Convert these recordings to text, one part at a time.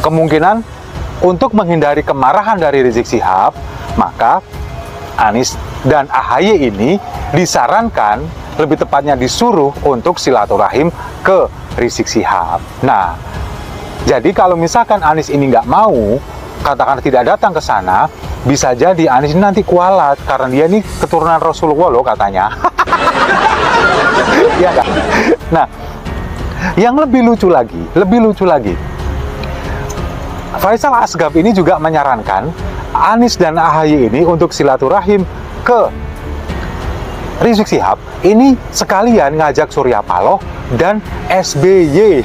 kemungkinan untuk menghindari kemarahan dari Rizik Syihab, maka Anies dan AHY ini disarankan, lebih tepatnya disuruh untuk silaturahim ke Rizik Syihab. Nah, jadi kalau misalkan Anies ini nggak mau, katakan tidak datang ke sana, bisa jadi Anies ini nanti kualat karena dia ini keturunan Rasulullah loh katanya. Ya nggak? Nah, yang lebih lucu lagi, Faisal Asgaf ini juga menyarankan Anies dan AHY ini untuk silaturahim ke Rizik Syihab ini sekalian ngajak Surya Paloh dan SBY.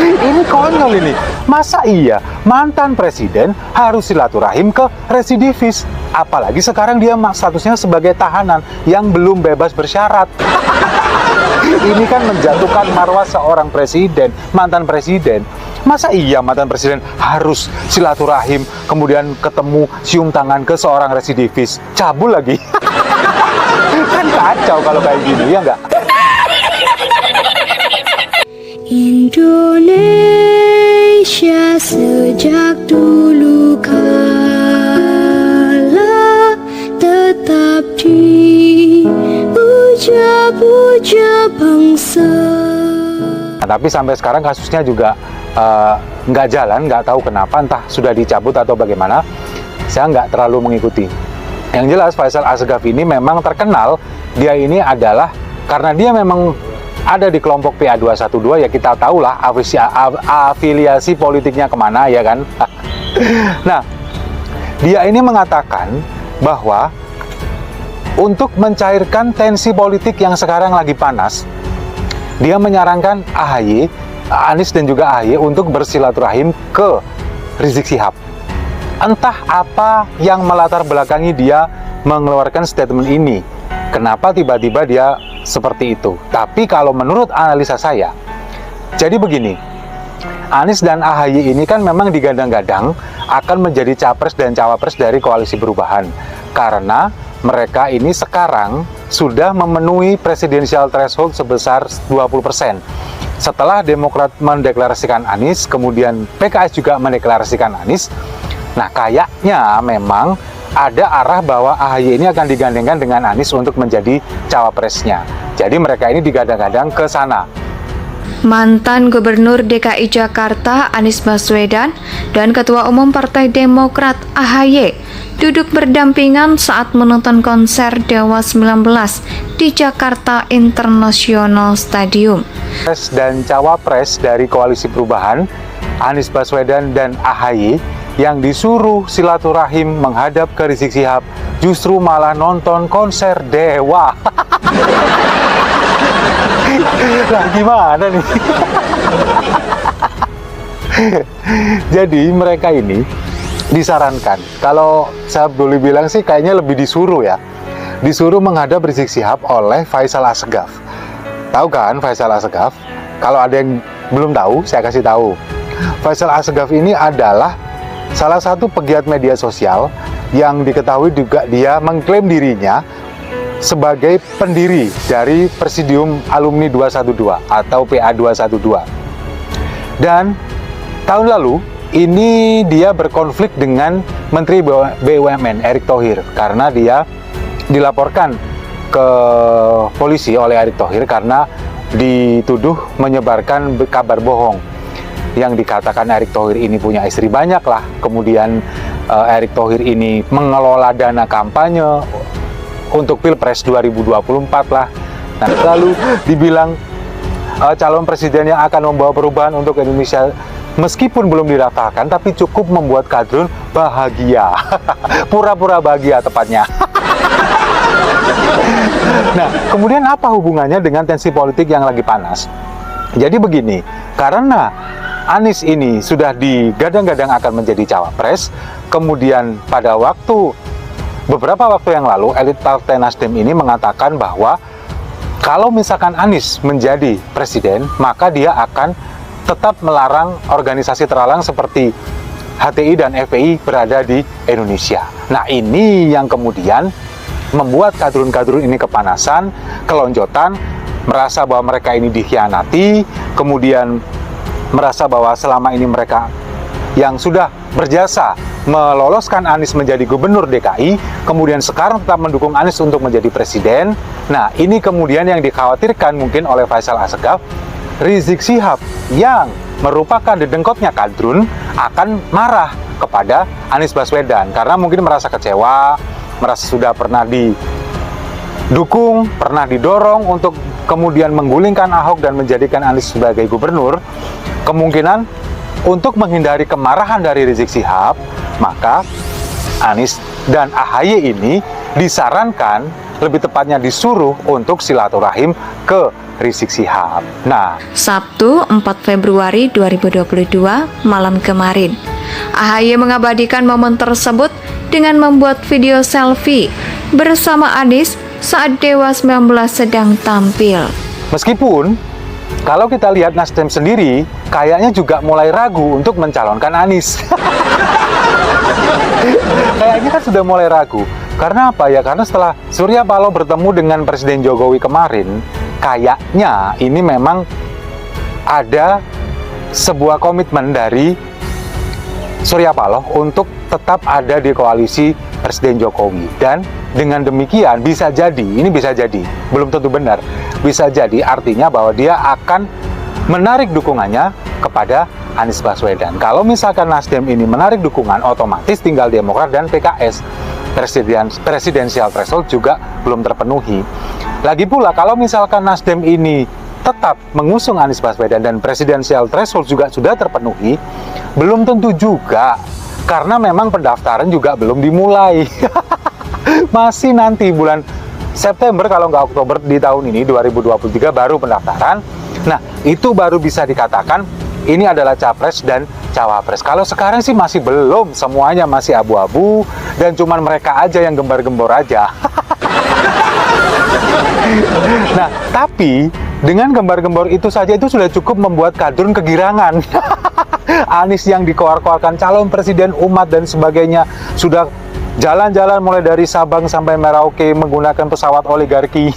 Ini konyol ini. Masa iya mantan presiden harus silaturahim ke residivis? Apalagi sekarang dia statusnya sebagai tahanan yang belum bebas bersyarat. Ini kan menjatuhkan marwah seorang presiden, mantan presiden. Masa iya mantan presiden harus silaturahim, kemudian ketemu cium tangan ke seorang residivis? Cabul lagi. Kan kacau kalau kayak gini, ya nggak? Indonesia sejak dulu kala tetap dipuja-puja bangsa. Nah, tapi sampai sekarang kasusnya juga nggak jalan, nggak tahu kenapa, entah sudah dicabut atau bagaimana. Saya nggak terlalu mengikuti. Yang jelas Faisal Asgaf ini memang terkenal, dia ini adalah karena dia memang ada di kelompok PA212, ya kita tahulah afiliasi politiknya kemana, ya kan. Nah, dia ini mengatakan bahwa untuk mencairkan tensi politik yang sekarang lagi panas, dia menyarankan Anies dan juga AHY untuk bersilaturahim ke Rizik Syihab. Entah apa yang melatar belakangi dia mengeluarkan statement ini. Kenapa tiba-tiba dia seperti itu? Tapi kalau menurut analisa saya, jadi begini, Anies dan AHY ini kan memang digadang-gadang akan menjadi capres dan cawapres dari Koalisi Perubahan. Karena mereka ini sekarang sudah memenuhi presidensial threshold sebesar 20%. Setelah Demokrat mendeklarasikan Anies, kemudian PKS juga mendeklarasikan Anies. Nah, kayaknya memang ada arah bahwa AHY ini akan digandengkan dengan Anies untuk menjadi cawapresnya. Jadi mereka ini digadang-gadang ke sana. Mantan Gubernur DKI Jakarta Anies Baswedan dan Ketua Umum Partai Demokrat AHY duduk berdampingan saat menonton konser Dewa 19 di Jakarta International Stadium. Pres dan cawapres dari Koalisi Perubahan, Anies Baswedan dan AHY, yang disuruh silaturahim menghadap ke Rizik Syihab justru malah nonton konser Dewa. Lah gimana nih? Jadi mereka ini disarankan, kalau saya boleh bilang sih kayaknya lebih disuruh ya, disuruh menghadap Rizik Syihab oleh Faisal Asgaf. Tahu kan Faisal Asgaf? Kalau ada yang belum tahu, saya kasih tahu. Faisal Asgaf ini adalah salah satu pegiat media sosial yang diketahui juga dia mengklaim dirinya sebagai pendiri dari Presidium Alumni 212 atau PA212. Dan tahun lalu ini dia berkonflik dengan Menteri BUMN Erick Thohir karena dia dilaporkan ke polisi oleh Erick Thohir karena dituduh menyebarkan kabar bohong yang dikatakan Erick Thohir ini punya istri banyak lah. Kemudian Erick Thohir ini mengelola dana kampanye untuk Pilpres 2024 lah. Nah, lalu dibilang calon presiden yang akan membawa perubahan untuk Indonesia meskipun belum didaftarkan tapi cukup membuat kadrun bahagia. Pura-pura bahagia tepatnya. Nah, kemudian apa hubungannya dengan tensi politik yang lagi panas? Jadi begini, karena Anies ini sudah digadang-gadang akan menjadi cawapres, kemudian pada beberapa waktu yang lalu, elit Partai Nasdem ini mengatakan bahwa kalau misalkan Anies menjadi presiden, maka dia akan tetap melarang organisasi terlarang seperti HTI dan FPI berada di Indonesia. Nah, ini yang kemudian membuat kadrun-kadrun ini kepanasan, kelonjotan, merasa bahwa mereka ini dikhianati, kemudian merasa bahwa selama ini mereka yang sudah berjasa meloloskan Anies menjadi gubernur DKI, kemudian sekarang tetap mendukung Anies untuk menjadi presiden. Nah, ini kemudian yang dikhawatirkan mungkin oleh Faisal Assegaf, Rizik Syihab yang merupakan dedengkotnya Kadrun akan marah kepada Anies Baswedan karena mungkin merasa kecewa, merasa sudah pernah didukung, pernah didorong untuk kemudian menggulingkan Ahok dan menjadikan Anies sebagai gubernur. Kemungkinan untuk menghindari kemarahan dari Rizik Syihab, maka Anies dan AHY ini disarankan, lebih tepatnya disuruh untuk silaturahim ke Rizik Syihab. Nah, Sabtu 4 Februari 2022 malam kemarin, AHY mengabadikan momen tersebut dengan membuat video selfie bersama Anies saat Dewa 19 sedang tampil. meskipun kalau kita lihat Nasdem sendiri kayaknya juga mulai ragu untuk mencalonkan Anies. Kayaknya kan sudah mulai ragu. Karena apa ya? Karena setelah Surya Paloh bertemu dengan Presiden Jokowi kemarin, kayaknya ini memang ada sebuah komitmen dari Surya Paloh untuk tetap ada di koalisi Presiden Jokowi. Dan dengan demikian bisa jadi, ini bisa jadi, belum tentu benar, bisa jadi artinya bahwa dia akan menarik dukungannya kepada Anies Baswedan. Kalau misalkan Nasdem ini menarik dukungan, otomatis tinggal Demokrat dan PKS. Presidensial threshold juga belum terpenuhi. Lagi pula kalau misalkan Nasdem ini tetap mengusung Anies Baswedan dan presidensial threshold juga sudah terpenuhi, belum tentu juga, karena memang pendaftaran juga belum dimulai. Masih nanti bulan September kalau nggak Oktober di tahun ini 2023 baru pendaftaran. Nah, itu baru bisa dikatakan ini adalah capres dan cawapres. Kalau sekarang sih masih belum, semuanya masih abu-abu dan cuman mereka aja yang gembar-gembor aja. Nah, tapi dengan gembar-gembor itu saja itu sudah cukup membuat Kadrun kegirangan. Anies yang dikoar-koarkan calon presiden umat dan sebagainya sudah jalan-jalan mulai dari Sabang sampai Merauke menggunakan pesawat oligarki.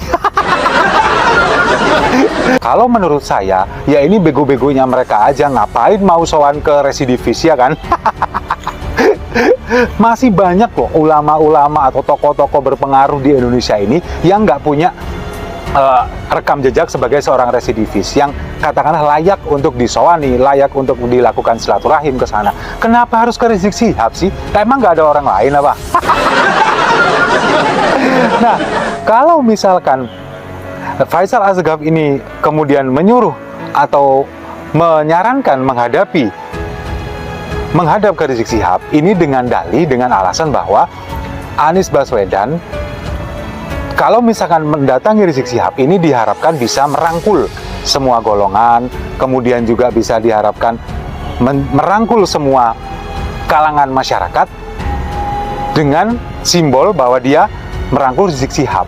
Kalau menurut saya, ya ini bego-begonya mereka aja, ngapain mau sowan ke residivis ya kan? Masih banyak loh ulama-ulama atau tokoh-tokoh berpengaruh di Indonesia ini yang nggak punya rekam jejak sebagai seorang residivis yang katakanlah layak untuk disowani, layak untuk dilakukan silaturahim ke sana. Kenapa harus ke Rizik Syihab sih? Emang nggak ada orang lain apa? Nah, kalau misalkan Faisal Assegaf ini kemudian menyuruh atau menyarankan menghadap ke Rizik Syihab ini dengan dalih, dengan alasan bahwa Anies Baswedan kalau misalkan mendatangi Rizik Syihab ini diharapkan bisa merangkul semua golongan, kemudian juga bisa diharapkan merangkul semua kalangan masyarakat dengan simbol bahwa dia merangkul Rizik Syihab.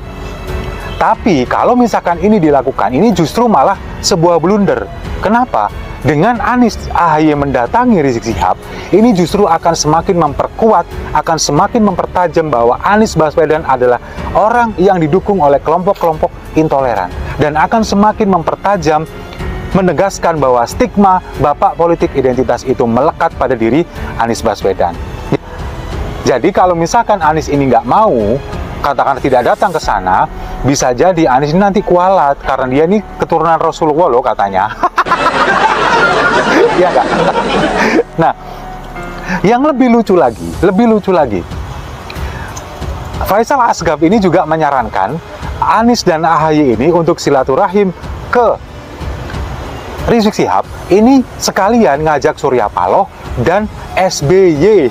Tapi kalau misalkan ini dilakukan, ini justru malah sebuah blunder. Kenapa? Dengan Anies AHY mendatangi Rizik Syihab, ini justru akan semakin memperkuat, akan semakin mempertajam bahwa Anies Baswedan adalah orang yang didukung oleh kelompok-kelompok intoleran. Dan akan semakin mempertajam, menegaskan bahwa stigma bapak politik identitas itu melekat pada diri Anies Baswedan. Jadi kalau misalkan Anies ini nggak mau, katakan tidak datang ke sana, bisa jadi Anies ini nanti kualat karena dia ini keturunan Rasulullah loh katanya. Ya nggak? Nah, yang lebih lucu lagi, Faisal Assegaf ini juga menyarankan Anies dan AHY ini untuk silaturahim ke Rizik Syihab ini sekalian ngajak Surya Paloh dan SBY.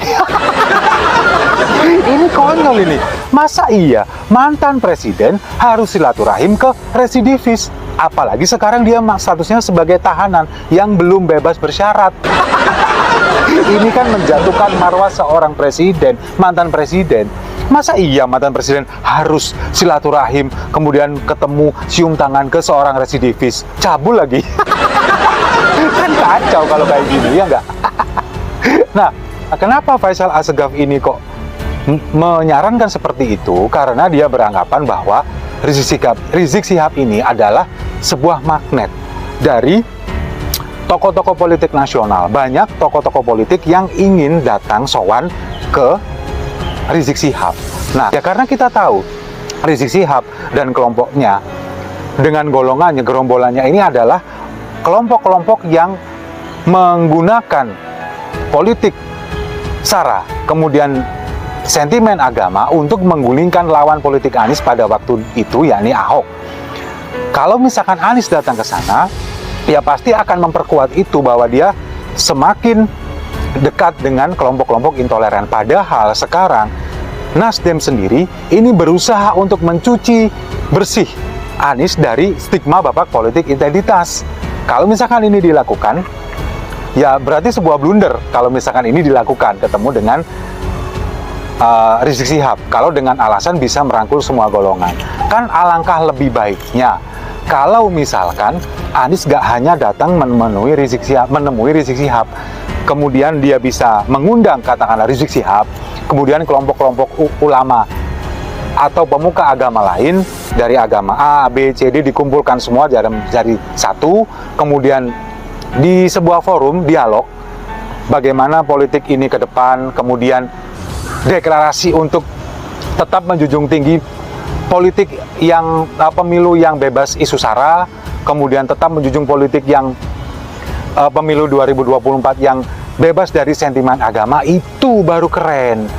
Ini konyol ini. Masa iya mantan presiden harus silaturahim ke residivis? Apalagi sekarang dia statusnya sebagai tahanan yang belum bebas bersyarat. Ini kan menjatuhkan marwah seorang presiden, mantan presiden. Masa iya mantan presiden harus silaturahim, kemudian ketemu cium tangan ke seorang residivis? Cabul lagi. Kan kacau kalau kayak gini, ya nggak? Nah, kenapa Faisal Assegaf ini kok menyarankan seperti itu? Karena dia beranggapan bahwa Rizik Syihab ini adalah sebuah magnet dari tokoh-tokoh politik nasional, banyak tokoh-tokoh politik yang ingin datang sowan ke Rizik Syihab. Nah, ya karena kita tahu Rizik Syihab dan kelompoknya dengan golongannya, gerombolannya ini adalah kelompok-kelompok yang menggunakan politik SARA, kemudian sentimen agama untuk menggulingkan lawan politik Anies pada waktu itu, yakni Ahok. Kalau misalkan Anies datang ke sana, ya pasti akan memperkuat itu bahwa dia semakin dekat dengan kelompok-kelompok intoleran. Padahal sekarang Nasdem sendiri ini berusaha untuk mencuci bersih Anies dari stigma babak politik identitas. Kalau misalkan ini dilakukan, ya berarti sebuah blunder kalau misalkan ini dilakukan ketemu dengan Rizik Syihab. Kalau dengan alasan bisa merangkul semua golongan, kan alangkah lebih baiknya kalau misalkan Anies gak hanya datang menemui Rizik Syihab, kemudian dia bisa mengundang katakanlah Rizik Syihab, kemudian kelompok-kelompok ulama atau pemuka agama lain dari agama A, B, C, D dikumpulkan semua jadi satu, kemudian di sebuah forum dialog bagaimana politik ini ke depan, kemudian deklarasi untuk tetap menjunjung tinggi politik yang pemilu yang bebas isu SARA, kemudian tetap menjunjung politik yang pemilu 2024 yang bebas dari sentimen agama. Itu baru keren.